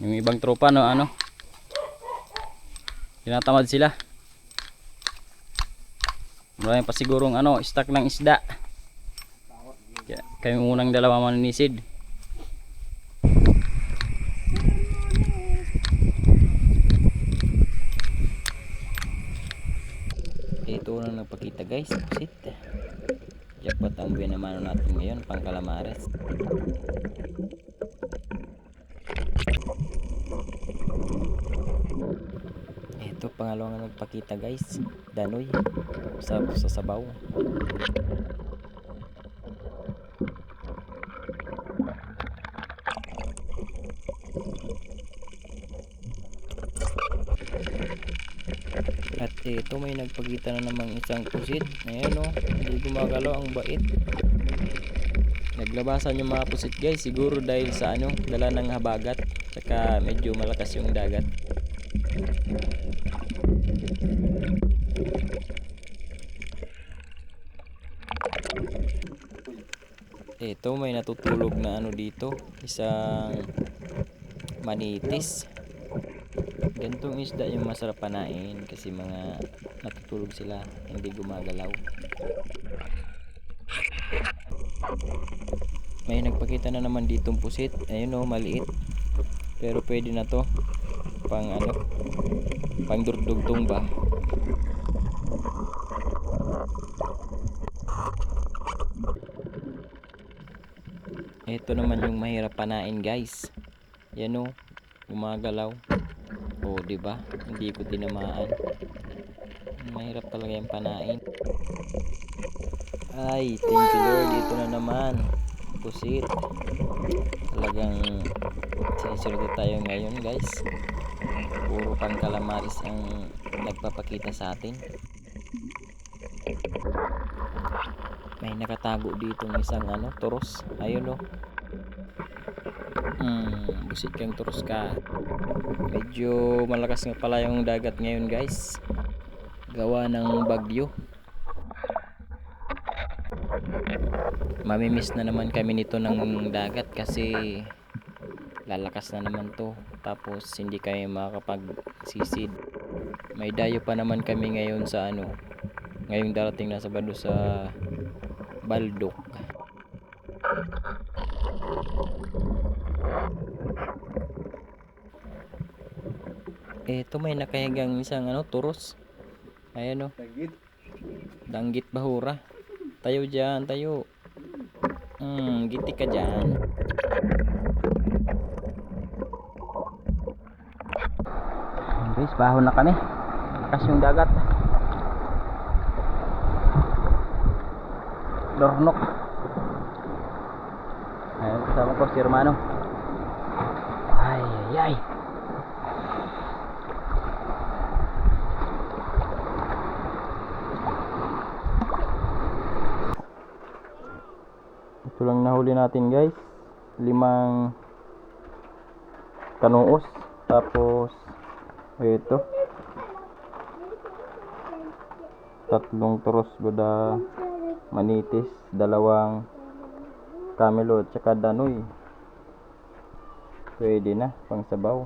Yung ibang tropa no, ano, tinatamad sila. Marami pa sigurong ano, stock ng isda. Kaya unang dalawa maninisid. Ito na nagpakita guys, pusit. Jackpot ang binamano natin ngayon, pang calamares. Ito pangalawang nagpakita guys, danoy sa sabaw. At ito may nagpakita na namang isang pusit. Ayan o, hindi gumagalaw, ang bait. Naglabasan yung mga pusit guys, siguro dahil sa ano, dala ng habagat. Saka medyo malakas yung dagat. Ito may natutulog na ano dito, isang manitis. Gantong isda yung masarap panain kasi mga natutulog sila, hindi gumagalaw. May nagpakita na naman ditong pusit. Ayun o, maliit. Pero pwede na to pang ano, pang durdugtong ba. Ito naman yung mahirap panain guys. Yan o, gumagalaw. O diba, hindi ko tinamaan. Mahirap talaga yung panain. Ay, thank you Lord, dito na naman pusit. Talagang sinusunod tayo ngayon guys. Puro pang calamares ang nagpapakita sa atin. May nakatago dito ng isang ano, toros. Ayun o. Busit kang toros ka. Medyo malakas nga pala yung dagat ngayon guys, gawa ng bagyo. Mamimiss na naman kami nito ng dagat kasi lalakas na naman to. Tapos hindi kami makakapagsisid. May dayo pa naman kami ngayon sa ano, ngayong darating na Sabado sa Baldok. Ito may nakahigang isang ano, turos. Ayan o, danggit bahura. Tayo dyan, tayo. Gitik ka dyan. Guys, baho na kami. Lakas yung dagat. Dornok. Ayun, kasama ko si Hermano. Ay, ay, ay. Ito lang nahuli natin guys, 5 kanuos. Tapos ito 3 turos buda manitis, 2 camelo at saka danoy. Pwede na pang sabaw.